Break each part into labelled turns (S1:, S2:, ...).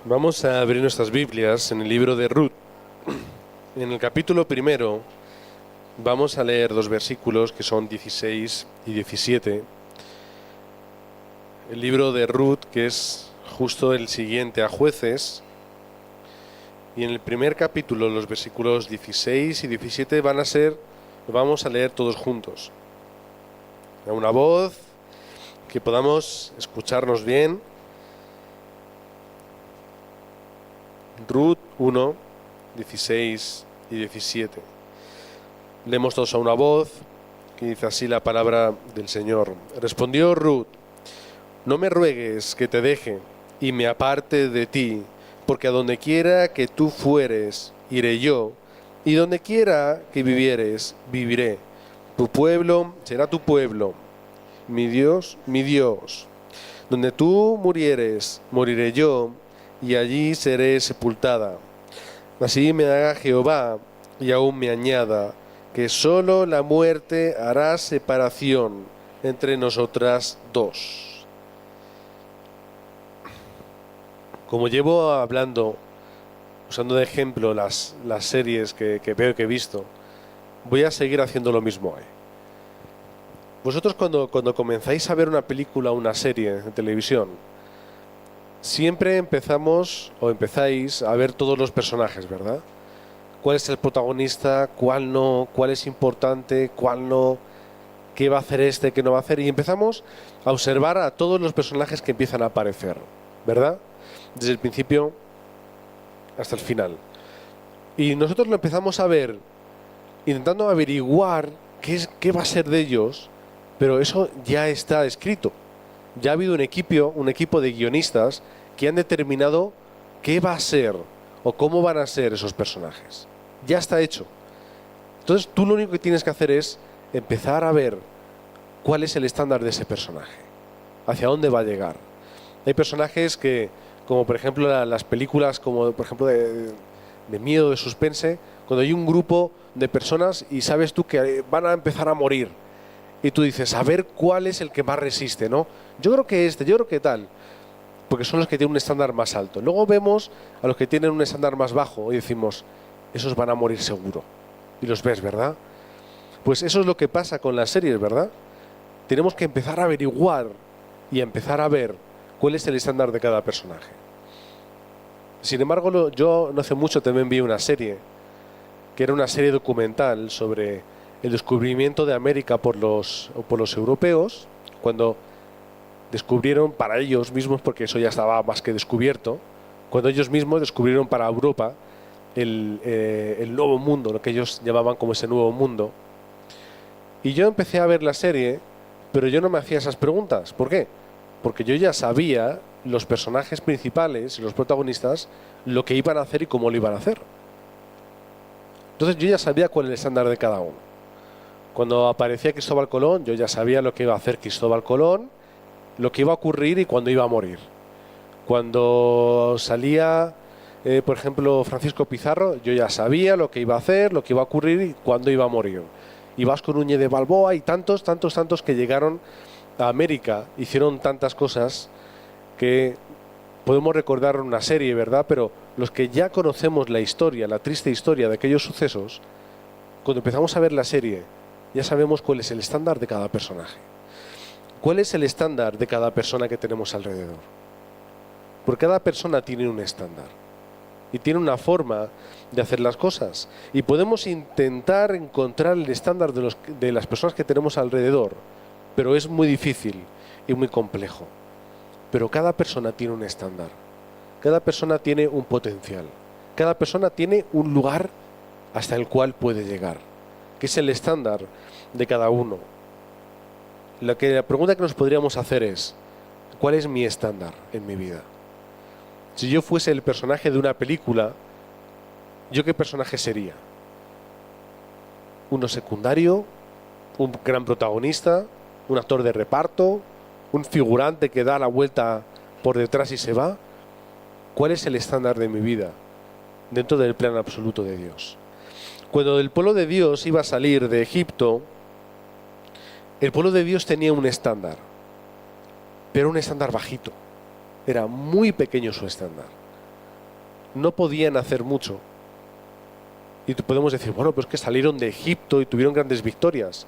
S1: Vamos a abrir nuestras Biblias en el libro de Ruth. En el capítulo primero vamos a leer dos versículos que son 16 y 17. El libro de Ruth, que es justo el siguiente a Jueces. Y en el primer capítulo, los versículos 16 y 17 vamos a leer todos juntos. A una voz, que podamos escucharnos bien. Ruth 1, 16 y 17. Leemos todos a una voz, que dice así la palabra del Señor. Respondió Ruth: no me ruegues que te deje y me aparte de ti, porque a donde quiera que tú fueres, iré yo, y donde quiera que vivieres, viviré. Tu pueblo será tu pueblo, mi Dios, mi Dios. Donde tú murieres, moriré yo, y allí seré sepultada. Así me haga Jehová, y aún me añada, que solo la muerte hará separación entre nosotras dos. Como llevo hablando, usando de ejemplo las series que veo que he visto, voy a seguir haciendo lo mismo hoy. Vosotros cuando comenzáis a ver una película o una serie de televisión, siempre empezáis a ver todos los personajes, ¿verdad? ¿Cuál es el protagonista? ¿Cuál no? ¿Cuál es importante? ¿Cuál no? ¿Qué va a hacer este? ¿Qué no va a hacer? Y empezamos a observar a todos los personajes que empiezan a aparecer, ¿verdad? Desde el principio hasta el final. Y nosotros lo empezamos a ver intentando averiguar qué va a ser de ellos, pero eso ya está escrito. Ya ha habido un equipo de guionistas que han determinado qué va a ser o cómo van a ser esos personajes. Ya está hecho. Entonces tú lo único que tienes que hacer es empezar a ver cuál es el estándar de ese personaje, hacia dónde va a llegar. Hay personajes que, como por ejemplo las películas, como por ejemplo de miedo, de suspense, cuando hay un grupo de personas y sabes tú que van a empezar a morir, y tú dices, a ver cuál es el que más resiste, ¿no? Yo creo que tal, porque son los que tienen un estándar más alto. Luego vemos a los que tienen un estándar más bajo y decimos, esos van a morir seguro. Y los ves, ¿verdad? Pues eso es lo que pasa con las series, ¿verdad? Tenemos que empezar a averiguar y empezar a ver cuál es el estándar de cada personaje. Sin embargo, yo no hace mucho también vi una serie, que era una serie documental sobre el descubrimiento de América por los europeos, cuando descubrieron para ellos mismos, porque eso ya estaba más que descubierto, cuando ellos mismos descubrieron para Europa el nuevo mundo, lo que ellos llamaban como ese nuevo mundo. Y yo empecé a ver la serie, pero yo no me hacía esas preguntas. ¿Por qué? Porque yo ya sabía los personajes principales y los protagonistas lo que iban a hacer y cómo lo iban a hacer. Entonces yo ya sabía cuál era el estándar de cada uno. Cuando aparecía Cristóbal Colón, yo ya sabía lo que iba a hacer Cristóbal Colón, lo que iba a ocurrir y cuándo iba a morir. Cuando salía, por ejemplo, Francisco Pizarro, yo ya sabía lo que iba a hacer, lo que iba a ocurrir y cuándo iba a morir. Y Vasco Núñez de Balboa y tantos que llegaron a América, hicieron tantas cosas que podemos recordar una serie, ¿verdad? Pero los que ya conocemos la historia, la triste historia de aquellos sucesos, cuando empezamos a ver la serie, ya sabemos cuál es el estándar de cada personaje. ¿Cuál es el estándar de cada persona que tenemos alrededor? Porque cada persona tiene un estándar y tiene una forma de hacer las cosas. Y podemos intentar encontrar el estándar de las personas que tenemos alrededor, pero es muy difícil y muy complejo. Pero cada persona tiene un estándar. Cada persona tiene un potencial. Cada persona tiene un lugar hasta el cual puede llegar, que es el estándar de cada uno. La pregunta que nos podríamos hacer es, ¿cuál es mi estándar en mi vida? Si yo fuese el personaje de una película, ¿yo qué personaje sería? ¿Uno secundario? ¿Un gran protagonista? ¿Un actor de reparto? ¿Un figurante que da la vuelta por detrás y se va? ¿Cuál es el estándar de mi vida dentro del plan absoluto de Dios? Cuando el pueblo de Dios iba a salir de Egipto, el pueblo de Dios tenía un estándar, pero un estándar bajito. Era muy pequeño su estándar. no podían hacer mucho. Y podemos decir, bueno, pues que salieron de Egipto y tuvieron grandes victorias.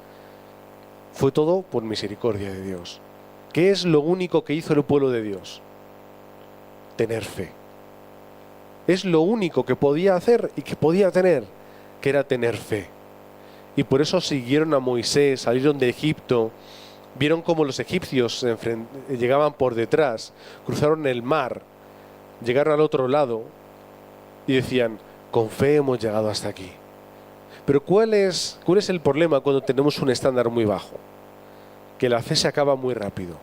S1: Fue todo por misericordia de Dios. ¿Qué es lo único que hizo el pueblo de Dios? Tener fe. Es lo único que podía hacer y que podía tener, que era tener fe. Y por eso siguieron a Moisés, salieron de Egipto, vieron cómo los egipcios llegaban por detrás, cruzaron el mar, llegaron al otro lado y decían, con fe hemos llegado hasta aquí. Pero ¿cuál es el problema cuando tenemos un estándar muy bajo? Que la fe se acaba muy rápido.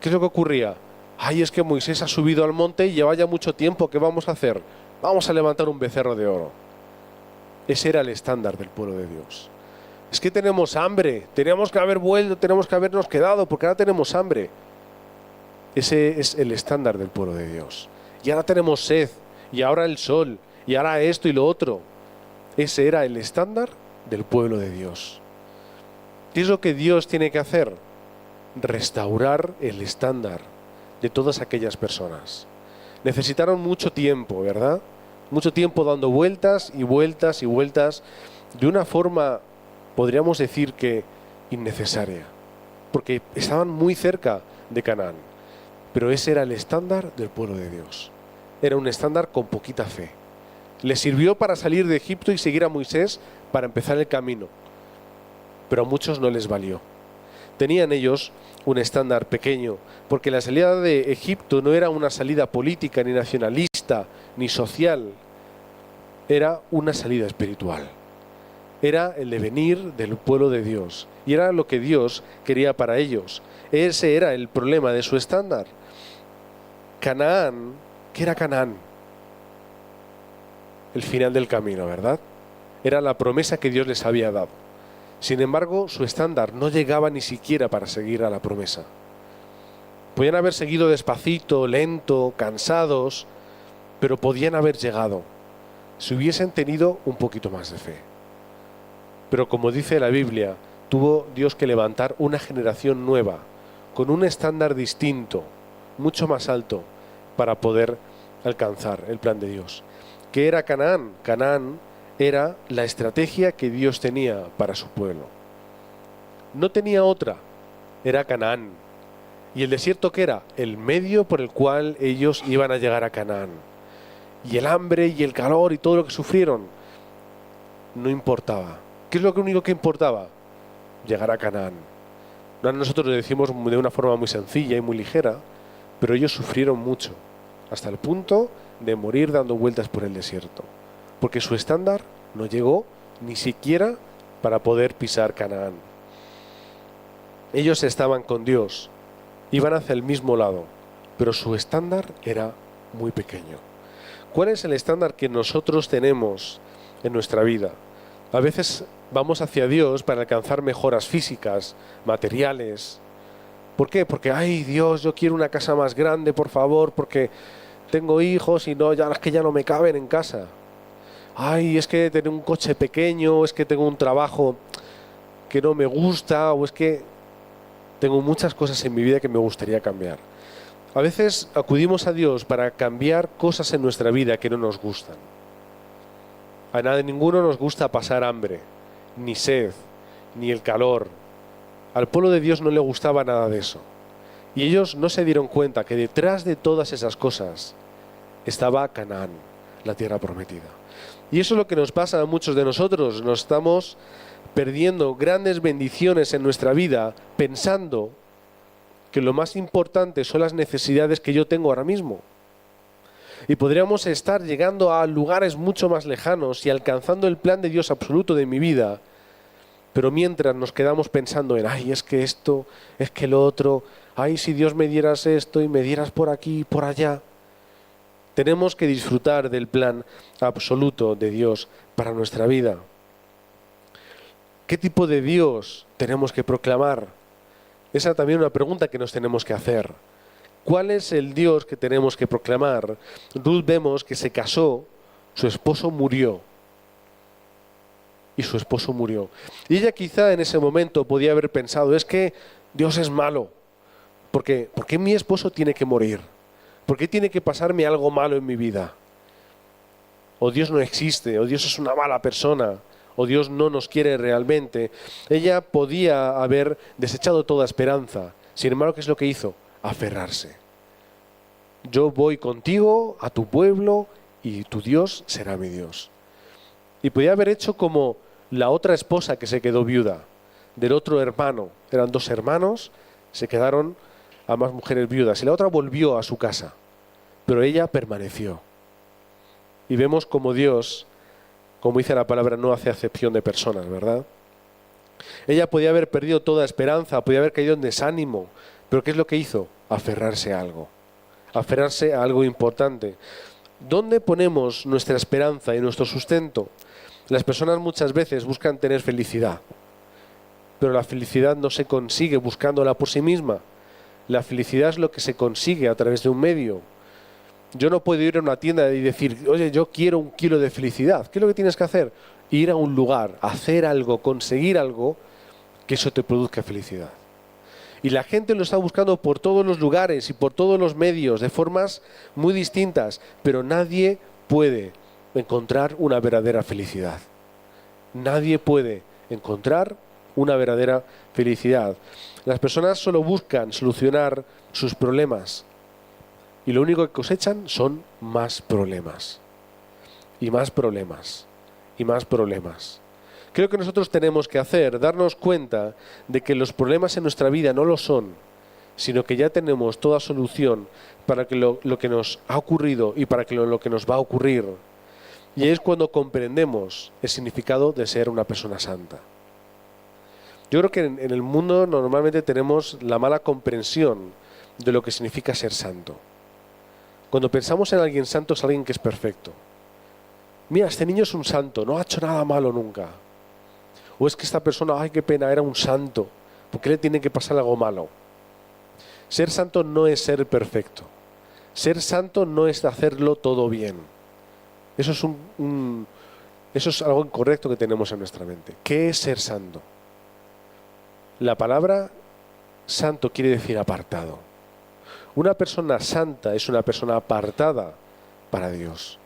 S1: ¿Qué es lo que ocurría? Ay, es que Moisés ha subido al monte y lleva ya mucho tiempo, ¿qué vamos a hacer? Vamos a levantar un becerro de oro. Ese era el estándar del pueblo de Dios. Es que tenemos hambre, teníamos que haber vuelto, tenemos que habernos quedado, porque ahora tenemos hambre. Ese es el estándar del pueblo de Dios. Y ahora tenemos sed, y ahora el sol, y ahora esto y lo otro. Ese era el estándar del pueblo de Dios. ¿Qué es lo que Dios tiene que hacer? Restaurar el estándar de todas aquellas personas. Necesitaron mucho tiempo, ¿verdad? Mucho tiempo dando vueltas y vueltas y vueltas de una forma, podríamos decir que innecesaria, porque estaban muy cerca de Canaán, pero ese era el estándar del pueblo de Dios. Era un estándar con poquita fe. Les sirvió para salir de Egipto y seguir a Moisés para empezar el camino, pero a muchos no les valió. Tenían ellos un estándar pequeño, porque la salida de Egipto no era una salida política, ni nacionalista, ni social. Era una salida espiritual. Era el devenir del pueblo de Dios. Y era lo que Dios quería para ellos. Ese era el problema de su estándar. Canaán, ¿qué era Canaán? El final del camino, ¿verdad? Era la promesa que Dios les había dado. Sin embargo, su estándar no llegaba ni siquiera para seguir a la promesa. Podían haber seguido despacito, lento, cansados, pero podían haber llegado si hubiesen tenido un poquito más de fe. Pero como dice la Biblia, tuvo Dios que levantar una generación nueva, con un estándar distinto, mucho más alto, para poder alcanzar el plan de Dios. ¿Qué era Canaán? Canaán era la estrategia que Dios tenía para su pueblo. No tenía otra, era Canaán. ¿Y el desierto qué era? El medio por el cual ellos iban a llegar a Canaán. Y el hambre y el calor y todo lo que sufrieron no importaba. ¿Qué es lo único que importaba? Llegar a Canaán. Nosotros lo decimos de una forma muy sencilla y muy ligera, pero ellos sufrieron mucho, hasta el punto de morir dando vueltas por el desierto, porque su estándar no llegó ni siquiera para poder pisar Canaán. Ellos estaban con Dios, iban hacia el mismo lado, pero su estándar era muy pequeño. ¿Cuál es el estándar que nosotros tenemos en nuestra vida? A veces vamos hacia Dios para alcanzar mejoras físicas, materiales. ¿Por qué? Porque, ay Dios, yo quiero una casa más grande, por favor, porque tengo hijos y no, ya es que ya no me caben en casa. Ay, es que tengo un coche pequeño, es que tengo un trabajo que no me gusta, o es que tengo muchas cosas en mi vida que me gustaría cambiar. A veces acudimos a Dios para cambiar cosas en nuestra vida que no nos gustan. A ninguno nos gusta pasar hambre, ni sed, ni el calor. Al pueblo de Dios no le gustaba nada de eso. Y ellos no se dieron cuenta que detrás de todas esas cosas estaba Canaán, la tierra prometida. Y eso es lo que nos pasa a muchos de nosotros. Nos estamos perdiendo grandes bendiciones en nuestra vida pensando que lo más importante son las necesidades que yo tengo ahora mismo. Y podríamos estar llegando a lugares mucho más lejanos y alcanzando el plan de Dios absoluto de mi vida, pero mientras nos quedamos pensando en, ay, es que esto, es que lo otro, ay, si Dios me dieras esto y me dieras por aquí y por allá. Tenemos que disfrutar del plan absoluto de Dios para nuestra vida. ¿Qué tipo de Dios tenemos que proclamar? Esa también es una pregunta que nos tenemos que hacer. ¿Cuál es el Dios que tenemos que proclamar? Ruth vemos que se casó, su esposo murió. Y su esposo murió. Y ella quizá en ese momento podía haber pensado, es que Dios es malo. ¿Por qué mi esposo tiene que morir? ¿Por qué tiene que pasarme algo malo en mi vida? O Dios no existe, o Dios es una mala persona, o Dios no nos quiere realmente. Ella podía haber desechado toda esperanza. Sin embargo, ¿qué es lo que hizo? Aferrarse. Yo voy contigo a tu pueblo y tu Dios será mi Dios. Y podía haber hecho como la otra esposa que se quedó viuda, del otro hermano. Eran 2 hermanos, se quedaron ambas mujeres viudas. Y la otra volvió a su casa, pero ella permaneció. Y vemos como Dios, como dice la palabra, no hace acepción de personas, ¿verdad? Ella podía haber perdido toda esperanza, podía haber caído en desánimo, pero ¿qué es lo que hizo? Aferrarse a algo, aferrarse a algo importante. ¿Dónde ponemos nuestra esperanza y nuestro sustento? Las personas muchas veces buscan tener felicidad, pero la felicidad no se consigue buscándola por sí misma. La felicidad es lo que se consigue a través de un medio. Yo no puedo ir a una tienda y decir, oye, yo quiero 1 kilo de felicidad. ¿Qué es lo que tienes que hacer? Ir a un lugar, hacer algo, conseguir algo, que eso te produzca felicidad. Y la gente lo está buscando por todos los lugares y por todos los medios, de formas muy distintas, pero nadie puede encontrar una verdadera felicidad. Nadie puede encontrar una verdadera felicidad. Las personas solo buscan solucionar sus problemas y lo único que cosechan son más problemas. Y más problemas. Y más problemas. Creo que nosotros tenemos que darnos cuenta de que los problemas en nuestra vida no lo son, sino que ya tenemos toda solución para que lo que nos ha ocurrido y para que lo que nos va a ocurrir. Y es cuando comprendemos el significado de ser una persona santa. Yo creo que en el mundo normalmente tenemos la mala comprensión de lo que significa ser santo. Cuando pensamos en alguien santo es alguien que es perfecto. Mira, este niño es un santo, no ha hecho nada malo nunca. O es que esta persona, ay, qué pena, era un santo. ¿Por qué le tiene que pasar algo malo? Ser santo no es ser perfecto. Ser santo no es hacerlo todo bien. Eso es algo incorrecto que tenemos en nuestra mente. ¿Qué es ser santo? La palabra santo quiere decir apartado. Una persona santa es una persona apartada para Dios.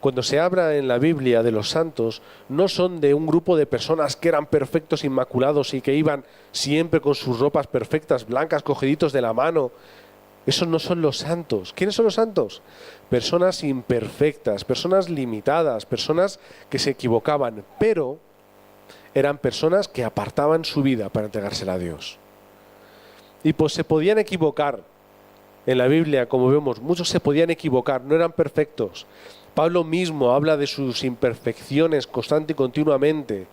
S1: Cuando se habla en la Biblia de los santos, no son de un grupo de personas que eran perfectos, inmaculados y que iban siempre con sus ropas perfectas, blancas, cogiditos de la mano. Esos no son los santos. ¿Quiénes son los santos? Personas imperfectas, personas limitadas, personas que se equivocaban, pero eran personas que apartaban su vida para entregársela a Dios. Y pues se podían equivocar. En la Biblia, como vemos, muchos se podían equivocar, no eran perfectos. Pablo mismo habla de sus imperfecciones constante y continuamente,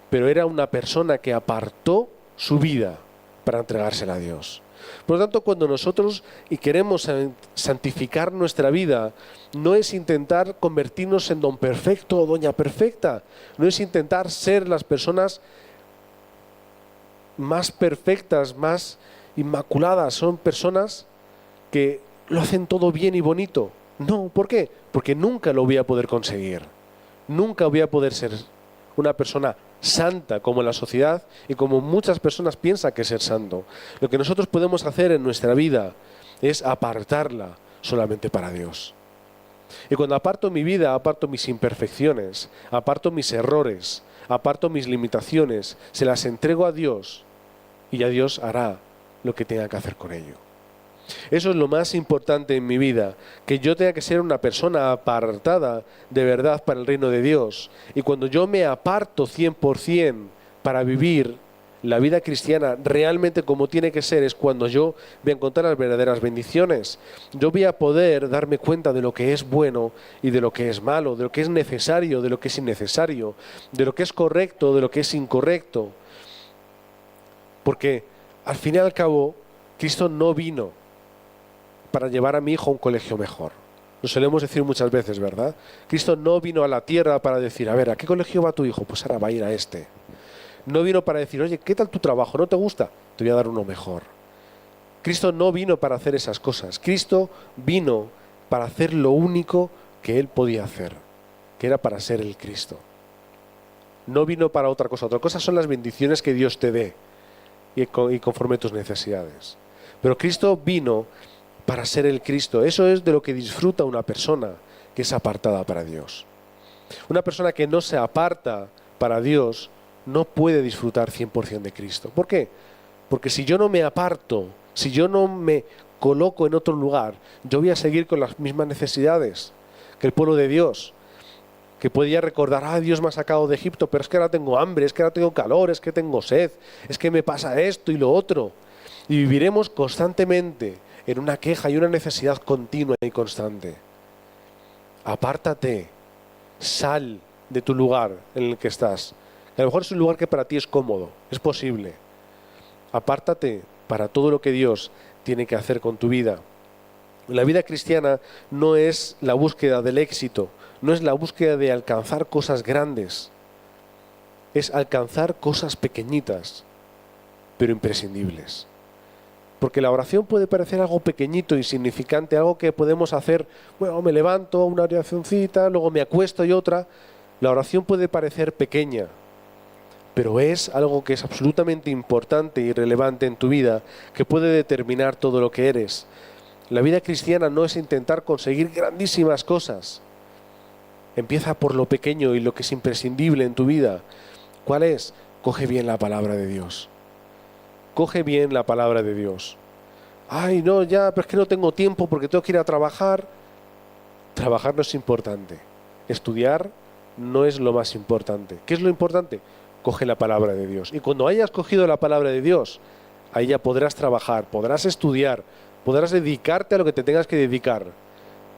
S1: pero era una persona que apartó su vida para entregársela a Dios. Por lo tanto, cuando nosotros queremos santificar nuestra vida, no es intentar convertirnos en don perfecto o doña perfecta, no es intentar ser las personas más perfectas, más inmaculadas, son personas que lo hacen todo bien y bonito. No, ¿por qué? Porque nunca lo voy a poder conseguir. Nunca voy a poder ser una persona santa como la sociedad y como muchas personas piensan que es ser santo. Lo que nosotros podemos hacer en nuestra vida es apartarla solamente para Dios. Y cuando aparto mi vida, aparto mis imperfecciones, aparto mis errores, aparto mis limitaciones, se las entrego a Dios y ya Dios hará lo que tenga que hacer con ello. Eso es lo más importante en mi vida, que yo tenga que ser una persona apartada de verdad para el reino de Dios. Y cuando yo me aparto 100% para vivir la vida cristiana realmente como tiene que ser, es cuando yo voy a encontrar las verdaderas bendiciones. Yo voy a poder darme cuenta de lo que es bueno y de lo que es malo, de lo que es necesario, de lo que es innecesario, de lo que es correcto, de lo que es incorrecto. Porque al fin y al cabo, Cristo no vino para llevar a mi hijo a un colegio mejor. Lo solemos decir muchas veces, ¿verdad? Cristo no vino a la tierra para decir, a ver, ¿a qué colegio va tu hijo? Pues ahora va a ir a este. No vino para decir, oye, ¿qué tal tu trabajo? ¿No te gusta? Te voy a dar uno mejor. Cristo no vino para hacer esas cosas. Cristo vino para hacer lo único que Él podía hacer, que era para ser el Cristo. No vino para otra cosa. Otra cosa son las bendiciones que Dios te dé y conforme tus necesidades. Pero Cristo vino para ser el Cristo. Eso es de lo que disfruta una persona que es apartada para Dios. Una persona que no se aparta para Dios no puede disfrutar 100% de Cristo. ¿Por qué? Porque si yo no me aparto, si yo no me coloco en otro lugar, yo voy a seguir con las mismas necesidades que el pueblo de Dios, que podía recordar, Dios me ha sacado de Egipto, pero es que ahora tengo hambre, es que ahora tengo calor, es que tengo sed, es que me pasa esto y lo otro. Y viviremos constantemente en una queja y una necesidad continua y constante. Apártate, sal de tu lugar en el que estás. A lo mejor es un lugar que para ti es cómodo, es posible. Apártate para todo lo que Dios tiene que hacer con tu vida. La vida cristiana no es la búsqueda del éxito, no es la búsqueda de alcanzar cosas grandes, es alcanzar cosas pequeñitas, pero imprescindibles. Porque la oración puede parecer algo pequeñito, insignificante, algo que podemos hacer, bueno, me levanto, una oracioncita, luego me acuesto y otra. La oración puede parecer pequeña, pero es algo que es absolutamente importante y relevante en tu vida, que puede determinar todo lo que eres. La vida cristiana no es intentar conseguir grandísimas cosas. Empieza por lo pequeño y lo que es imprescindible en tu vida. ¿Cuál es? Coge bien la palabra de Dios. Coge bien la palabra de Dios. Ay, no, ya, pero es que no tengo tiempo porque tengo que ir a trabajar. Trabajar no es importante. Estudiar no es lo más importante. ¿Qué es lo importante? Coge la palabra de Dios. Y cuando hayas cogido la palabra de Dios, ahí ya podrás trabajar, podrás estudiar, podrás dedicarte a lo que te tengas que dedicar.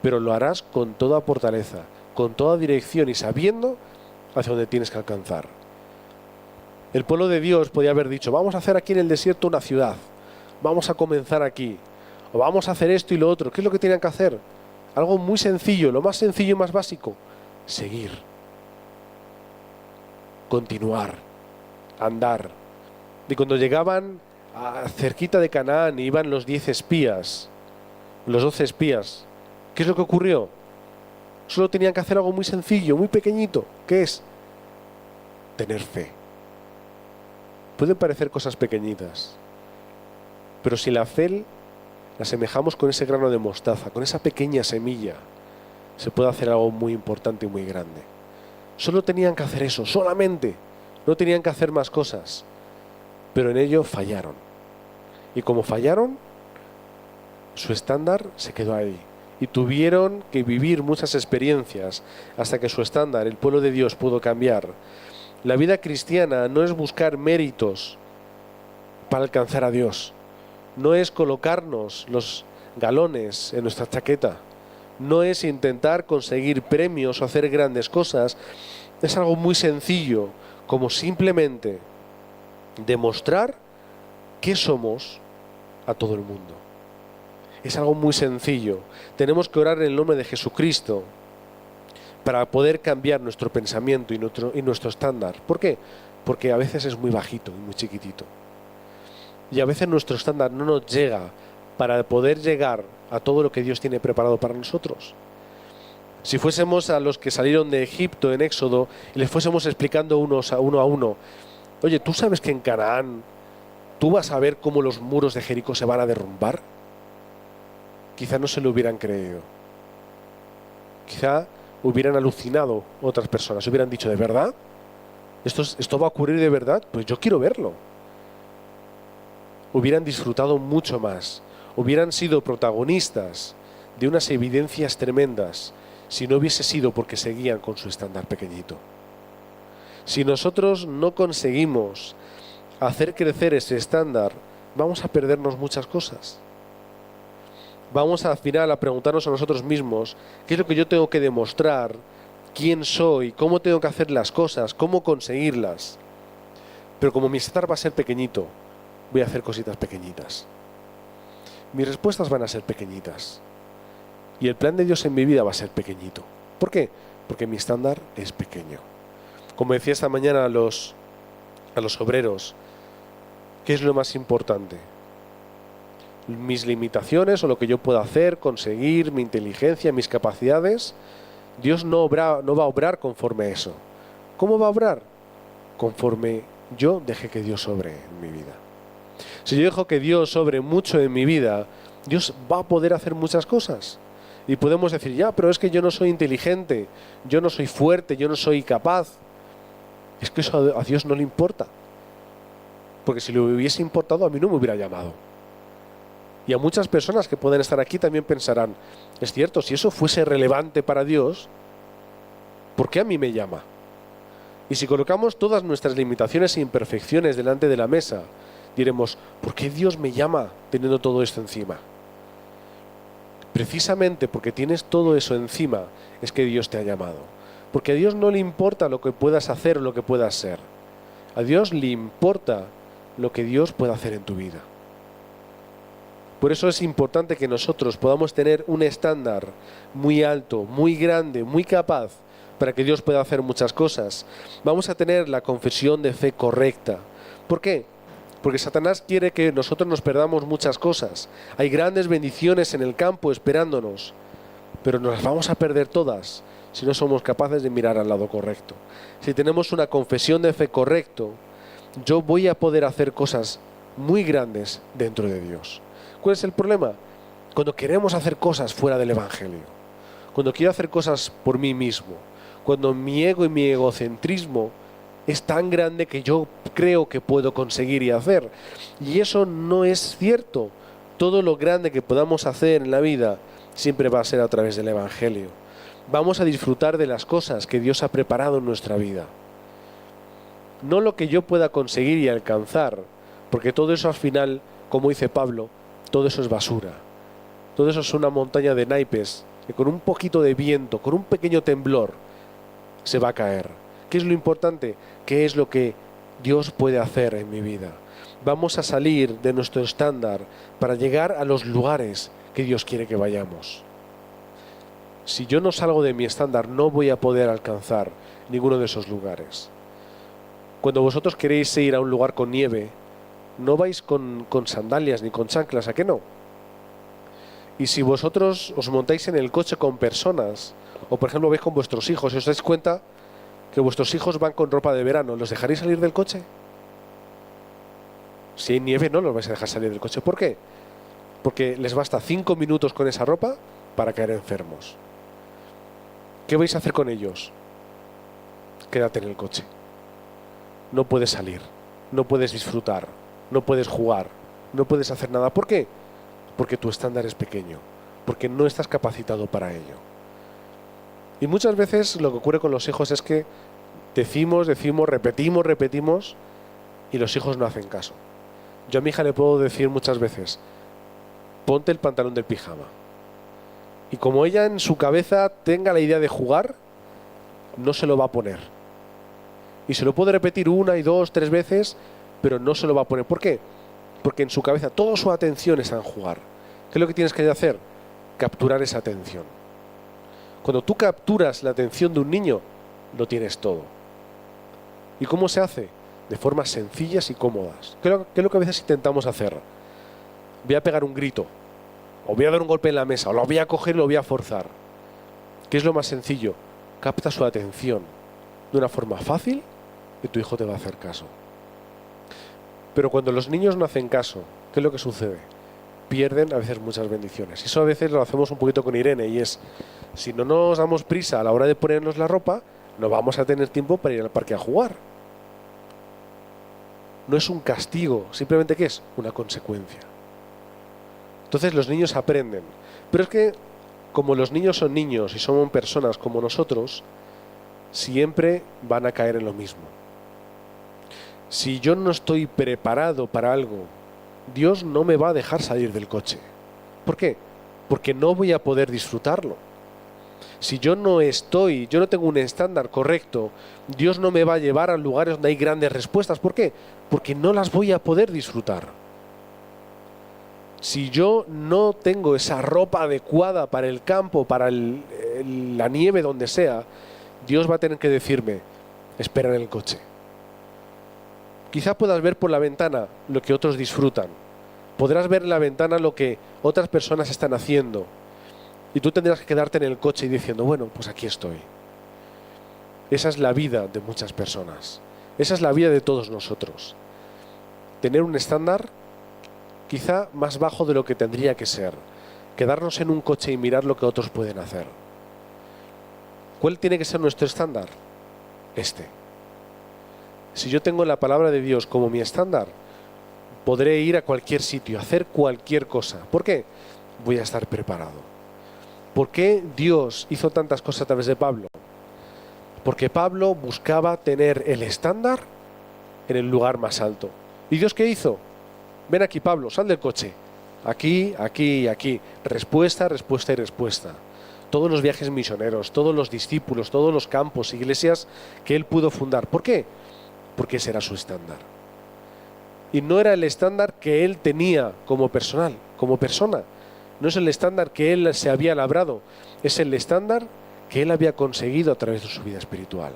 S1: Pero lo harás con toda fortaleza, con toda dirección y sabiendo hacia dónde tienes que alcanzar. El pueblo de Dios podía haber dicho, vamos a hacer aquí en el desierto una ciudad, vamos a comenzar aquí, o vamos a hacer esto y lo otro. ¿Qué es lo que tenían que hacer? Algo muy sencillo, lo más sencillo y más básico, seguir, continuar, andar. Y cuando llegaban cerquita de Canaán, iban los 10 espías, los 12 espías, ¿qué es lo que ocurrió? Solo tenían que hacer algo muy sencillo, muy pequeñito, ¿qué es? Tener fe. Pueden parecer cosas pequeñitas, pero si la fe la asemejamos con ese grano de mostaza, con esa pequeña semilla, se puede hacer algo muy importante y muy grande. Solo tenían que hacer eso, solamente. No tenían que hacer más cosas, pero en ello fallaron. Y como fallaron, su estándar se quedó ahí. Y tuvieron que vivir muchas experiencias hasta que su estándar, el pueblo de Dios, pudo cambiar. La vida cristiana no es buscar méritos para alcanzar a Dios. No es colocarnos los galones en nuestra chaqueta. No es intentar conseguir premios o hacer grandes cosas. Es algo muy sencillo, como simplemente demostrar qué somos a todo el mundo. Es algo muy sencillo. Tenemos que orar en el nombre de Jesucristo para poder cambiar nuestro pensamiento y nuestro estándar. ¿Por qué? Porque a veces es muy bajito y muy chiquitito. Y a veces nuestro estándar no nos llega para poder llegar a todo lo que Dios tiene preparado para nosotros. Si fuésemos a los que salieron de Egipto en Éxodo y les fuésemos explicando uno a uno, oye, ¿tú sabes que en Canaán tú vas a ver cómo los muros de Jericó se van a derrumbar? Quizá no se lo hubieran creído. Quizá hubieran alucinado otras personas, hubieran dicho, ¿de verdad? ¿Esto va a ocurrir de verdad? Pues yo quiero verlo. Hubieran disfrutado mucho más, hubieran sido protagonistas de unas evidencias tremendas si no hubiese sido porque seguían con su estándar pequeñito. Si nosotros no conseguimos hacer crecer ese estándar, vamos a perdernos muchas cosas. Vamos al final a preguntarnos a nosotros mismos qué es lo que yo tengo que demostrar, quién soy, cómo tengo que hacer las cosas, cómo conseguirlas. Pero como mi estándar va a ser pequeñito, voy a hacer cositas pequeñitas. Mis respuestas van a ser pequeñitas. Y el plan de Dios en mi vida va a ser pequeñito. ¿Por qué? Porque mi estándar es pequeño. Como decía esta mañana a los obreros, ¿qué es lo más importante? Mis limitaciones o lo que yo pueda hacer, conseguir, mi inteligencia, mis capacidades. Dios no va a obrar conforme a eso. ¿Cómo va a obrar? Conforme yo deje que Dios obre en mi vida. Si yo dejo que Dios obre mucho en mi vida, Dios va a poder hacer muchas cosas. Y podemos decir, ya, pero es que yo no soy inteligente, yo no soy fuerte, yo no soy capaz. Es que eso a Dios no le importa. Porque si le hubiese importado, a mí no me hubiera llamado. Y a muchas personas que pueden estar aquí también pensarán, es cierto, si eso fuese relevante para Dios, ¿por qué a mí me llama? Y si colocamos todas nuestras limitaciones e imperfecciones delante de la mesa, diremos, ¿por qué Dios me llama teniendo todo esto encima? Precisamente porque tienes todo eso encima es que Dios te ha llamado. Porque a Dios no le importa lo que puedas hacer o lo que puedas ser. A Dios le importa lo que Dios pueda hacer en tu vida. Por eso es importante que nosotros podamos tener un estándar muy alto, muy grande, muy capaz, para que Dios pueda hacer muchas cosas. Vamos a tener la confesión de fe correcta. ¿Por qué? Porque Satanás quiere que nosotros nos perdamos muchas cosas. Hay grandes bendiciones en el campo esperándonos, pero nos las vamos a perder todas si no somos capaces de mirar al lado correcto. Si tenemos una confesión de fe correcto, yo voy a poder hacer cosas muy grandes dentro de Dios. ¿Cuál es el problema? Cuando queremos hacer cosas fuera del Evangelio, cuando quiero hacer cosas por mí mismo, cuando mi ego y mi egocentrismo es tan grande que yo creo que puedo conseguir y hacer. Y eso no es cierto. Todo lo grande que podamos hacer en la vida siempre va a ser a través del Evangelio. Vamos a disfrutar de las cosas que Dios ha preparado en nuestra vida. No lo que yo pueda conseguir y alcanzar, porque todo eso al final, como dice Pablo, todo eso es basura. Todo eso es una montaña de naipes que con un poquito de viento, con un pequeño temblor, se va a caer. ¿Qué es lo importante? ¿Qué es lo que Dios puede hacer en mi vida? Vamos a salir de nuestro estándar para llegar a los lugares que Dios quiere que vayamos. Si yo no salgo de mi estándar, no voy a poder alcanzar ninguno de esos lugares. Cuando vosotros queréis ir a un lugar con nieve, no vais con sandalias ni con chanclas, ¿a qué no? Y si vosotros os montáis en el coche con personas, o por ejemplo vais con vuestros hijos y os dais cuenta que vuestros hijos van con ropa de verano, ¿los dejaréis salir del coche? Si hay nieve no los vais a dejar salir del coche. ¿Por qué? Porque les basta 5 minutos con esa ropa para caer enfermos. ¿Qué vais a hacer con ellos? Quédate en el coche. No puedes salir, no puedes disfrutar, no puedes jugar, no puedes hacer nada. ¿Por qué? Porque tu estándar es pequeño, porque no estás capacitado para ello. Y muchas veces lo que ocurre con los hijos es que decimos, repetimos y los hijos no hacen caso. Yo a mi hija le puedo decir muchas veces, ponte el pantalón del pijama. Y como ella en su cabeza tenga la idea de jugar, no se lo va a poner. Y se lo puede repetir 1, 2, 3 veces, pero no se lo va a poner. ¿Por qué? Porque en su cabeza toda su atención está en jugar. ¿Qué es lo que tienes que hacer? Capturar esa atención. Cuando tú capturas la atención de un niño, lo tienes todo. ¿Y cómo se hace? De formas sencillas y cómodas. ¿Qué es lo que a veces intentamos hacer? Voy a pegar un grito, o voy a dar un golpe en la mesa, o lo voy a coger y lo voy a forzar. ¿Qué es lo más sencillo? Capta su atención de una forma fácil y tu hijo te va a hacer caso. Pero cuando los niños no hacen caso, ¿qué es lo que sucede? Pierden a veces muchas bendiciones. Y eso a veces lo hacemos un poquito con Irene, y es, si no nos damos prisa a la hora de ponernos la ropa, no vamos a tener tiempo para ir al parque a jugar. No es un castigo, simplemente ¿qué es? Una consecuencia. Entonces los niños aprenden. Pero es que, como los niños son niños y son personas como nosotros, siempre van a caer en lo mismo. Si yo no estoy preparado para algo, Dios no me va a dejar salir del coche. ¿Por qué? Porque no voy a poder disfrutarlo. Si yo no tengo un estándar correcto, Dios no me va a llevar a lugares donde hay grandes respuestas. ¿Por qué? Porque no las voy a poder disfrutar. Si yo no tengo esa ropa adecuada para el campo, para la nieve, donde sea, Dios va a tener que decirme, espera en el coche. Quizá puedas ver por la ventana lo que otros disfrutan. Podrás ver en la ventana lo que otras personas están haciendo. Y tú tendrás que quedarte en el coche y diciendo, bueno, pues aquí estoy. Esa es la vida de muchas personas. Esa es la vida de todos nosotros. Tener un estándar quizá más bajo de lo que tendría que ser. Quedarnos en un coche y mirar lo que otros pueden hacer. ¿Cuál tiene que ser nuestro estándar? Si yo tengo la palabra de Dios como mi estándar, podré ir a cualquier sitio, hacer cualquier cosa. ¿Por qué? Voy a estar preparado. ¿Por qué Dios hizo tantas cosas a través de Pablo? Porque Pablo buscaba tener el estándar en el lugar más alto. ¿Y Dios qué hizo? Ven aquí, Pablo, sal del coche. Aquí, aquí y aquí. Respuesta, respuesta y respuesta. Todos los viajes misioneros, todos los discípulos, todos los campos, iglesias que él pudo fundar. ¿Por qué? Porque ese era su estándar. Y no era el estándar que él tenía como personal, como persona. No es el estándar que él se había labrado. Es el estándar que él había conseguido a través de su vida espiritual.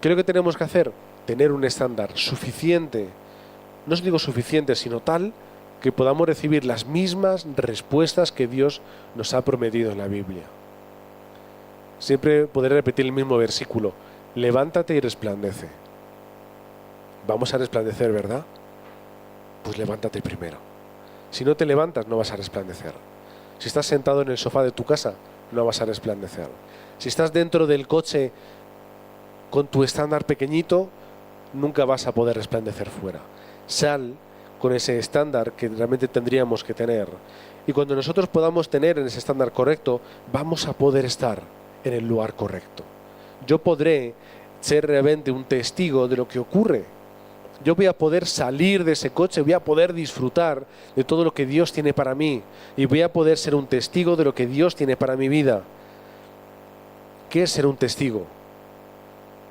S1: ¿Qué es lo que tenemos que hacer? Tener un estándar suficiente, no os digo suficiente, sino tal que podamos recibir las mismas respuestas que Dios nos ha prometido en la Biblia. Siempre podré repetir el mismo versículo: levántate y resplandece. Vamos a resplandecer, ¿verdad? Pues levántate primero. Si no te levantas, no vas a resplandecer. Si estás sentado en el sofá de tu casa, no vas a resplandecer. Si estás dentro del coche con tu estándar pequeñito, nunca vas a poder resplandecer fuera. Sal con ese estándar que realmente tendríamos que tener. Y cuando nosotros podamos tener en ese estándar correcto, vamos a poder estar en el lugar correcto. Yo podré ser realmente un testigo de lo que ocurre. Yo voy a poder salir de ese coche, voy a poder disfrutar de todo lo que Dios tiene para mí y voy a poder ser un testigo de lo que Dios tiene para mi vida. ¿Qué es ser un testigo?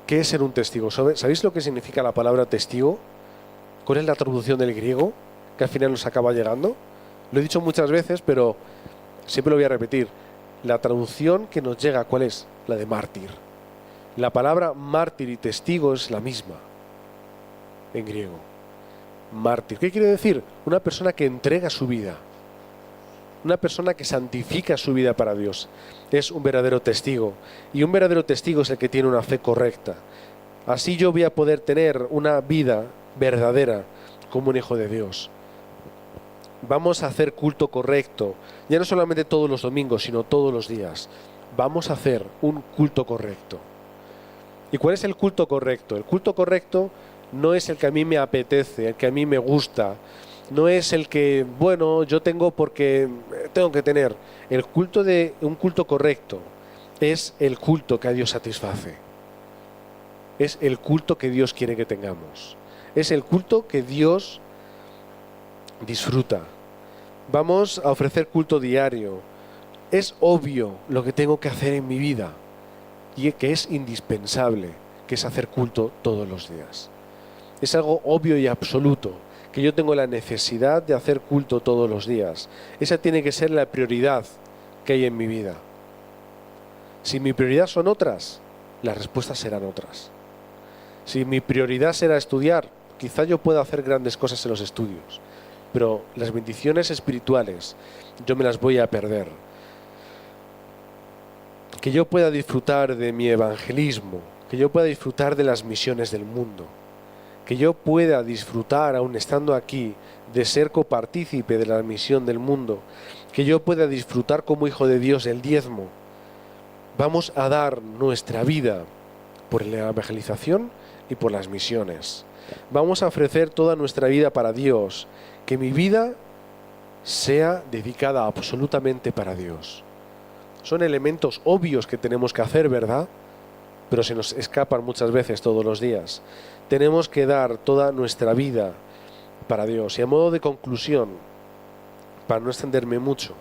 S1: ¿Qué es ser un testigo? ¿Sabéis lo que significa la palabra testigo? ¿Cuál es la traducción del griego que al final nos acaba llegando? Lo he dicho muchas veces, pero siempre lo voy a repetir. La traducción que nos llega, ¿cuál es? La de mártir. La palabra mártir y testigo es la misma en griego. Mártir. ¿Qué quiere decir? Una persona que entrega su vida. Una persona que santifica su vida para Dios. Es un verdadero testigo. Y un verdadero testigo es el que tiene una fe correcta. Así yo voy a poder tener una vida verdadera como un hijo de Dios. Vamos a hacer culto correcto. Ya no solamente todos los domingos, sino todos los días. Vamos a hacer un culto correcto. ¿Y cuál es el culto correcto? El culto correcto no es el que a mí me apetece, el que a mí me gusta. No es el que, bueno, yo tengo porque tengo que tener. Un culto correcto es el culto que a Dios satisface. Es el culto que Dios quiere que tengamos. Es el culto que Dios disfruta. Vamos a ofrecer culto diario. Es obvio lo que tengo que hacer en mi vida y que es indispensable, que es hacer culto todos los días. Es algo obvio y absoluto, que yo tengo la necesidad de hacer culto todos los días. Esa tiene que ser la prioridad que hay en mi vida. Si mi prioridad son otras, las respuestas serán otras. Si mi prioridad será estudiar, quizá yo pueda hacer grandes cosas en los estudios, pero las bendiciones espirituales yo me las voy a perder. Que yo pueda disfrutar de mi evangelismo, que yo pueda disfrutar de las misiones del mundo, que yo pueda disfrutar, aun estando aquí, de ser copartícipe de la misión del mundo, que yo pueda disfrutar como hijo de Dios el diezmo. Vamos a dar nuestra vida por la evangelización y por las misiones. Vamos a ofrecer toda nuestra vida para Dios, que mi vida sea dedicada absolutamente para Dios. Son elementos obvios que tenemos que hacer, ¿verdad? Pero se nos escapan muchas veces todos los días. Tenemos que dar toda nuestra vida para Dios. Y a modo de conclusión, para no extenderme mucho,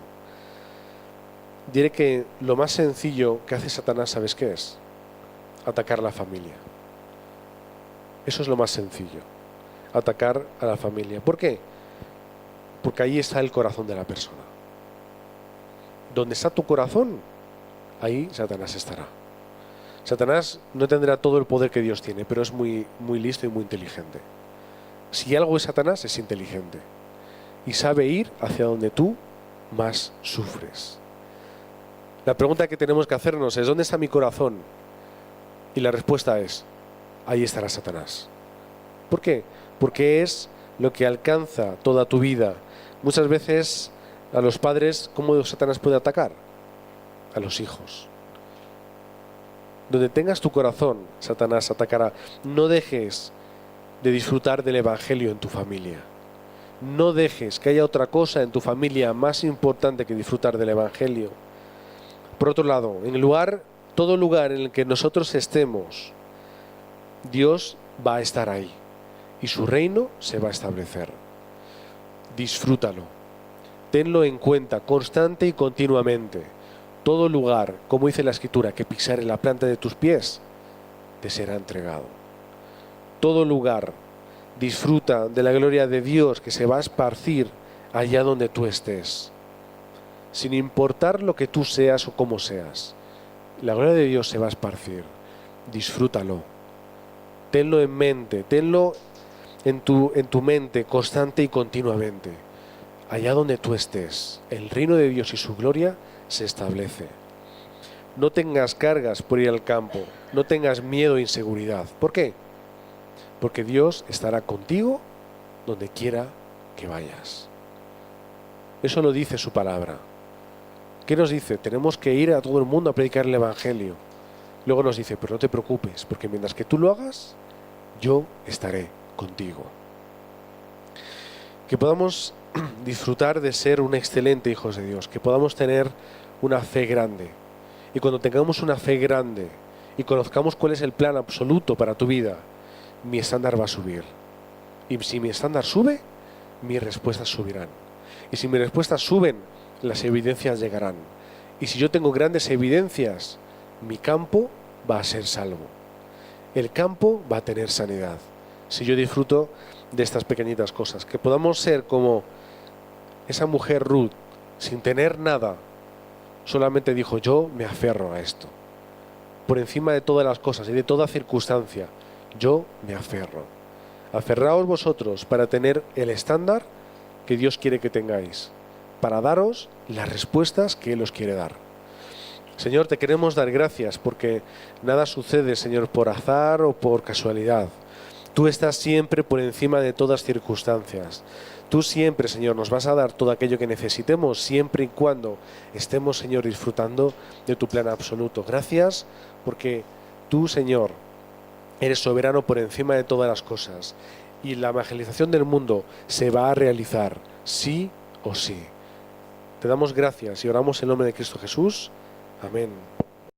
S1: diré que lo más sencillo que hace Satanás, ¿sabes qué es? Atacar a la familia. Eso es lo más sencillo. Atacar a la familia. ¿Por qué? Porque ahí está el corazón de la persona. Donde está tu corazón, ahí Satanás estará. Satanás no tendrá todo el poder que Dios tiene, pero es muy, muy listo y muy inteligente. Si algo es Satanás, es inteligente. Y sabe ir hacia donde tú más sufres. La pregunta que tenemos que hacernos es: ¿dónde está mi corazón? Y la respuesta es: ahí estará Satanás. ¿Por qué? Porque es lo que alcanza toda tu vida. Muchas veces a los padres, ¿cómo Satanás puede atacar? A los hijos. Donde tengas tu corazón, Satanás atacará. No dejes de disfrutar del Evangelio en tu familia. No dejes que haya otra cosa en tu familia más importante que disfrutar del Evangelio. Por otro lado, todo lugar en el que nosotros estemos, Dios va a estar ahí y su reino se va a establecer. Disfrútalo. Tenlo en cuenta constante y continuamente. Todo lugar, como dice la Escritura, que pisare la planta de tus pies, te será entregado. Todo lugar, disfruta de la gloria de Dios que se va a esparcir allá donde tú estés. Sin importar lo que tú seas o cómo seas, la gloria de Dios se va a esparcir. Disfrútalo. Tenlo en mente, tenlo en tu mente constante y continuamente. Allá donde tú estés, el reino de Dios y su gloria se establece. No tengas cargas por ir al campo, no tengas miedo e inseguridad. ¿Por qué? Porque Dios estará contigo donde quiera que vayas. Eso lo dice su palabra. ¿Qué nos dice? Tenemos que ir a todo el mundo a predicar el Evangelio. Luego nos dice, pero no te preocupes, porque mientras que tú lo hagas, yo estaré contigo. Que podamos disfrutar de ser un excelente hijos de Dios, que podamos tener una fe grande. Y cuando tengamos una fe grande y conozcamos cuál es el plan absoluto para tu vida, mi estándar va a subir. Y si mi estándar sube, mis respuestas subirán. Y si mis respuestas suben, las evidencias llegarán. Y si yo tengo grandes evidencias, mi campo va a ser salvo. El campo va a tener sanidad. Si yo disfruto de estas pequeñitas cosas, que podamos ser como esa mujer Ruth, sin tener nada, solamente dijo, yo me aferro a esto. Por encima de todas las cosas y de toda circunstancia, yo me aferro. Aferraos vosotros para tener el estándar que Dios quiere que tengáis, para daros las respuestas que Él os quiere dar. Señor, te queremos dar gracias porque nada sucede, Señor, por azar o por casualidad. Tú estás siempre por encima de todas circunstancias. Tú siempre, Señor, nos vas a dar todo aquello que necesitemos, siempre y cuando estemos, Señor, disfrutando de tu plan absoluto. Gracias porque tú, Señor, eres soberano por encima de todas las cosas y la evangelización del mundo se va a realizar, sí o sí. Te damos gracias y oramos en nombre de Cristo Jesús. Amén.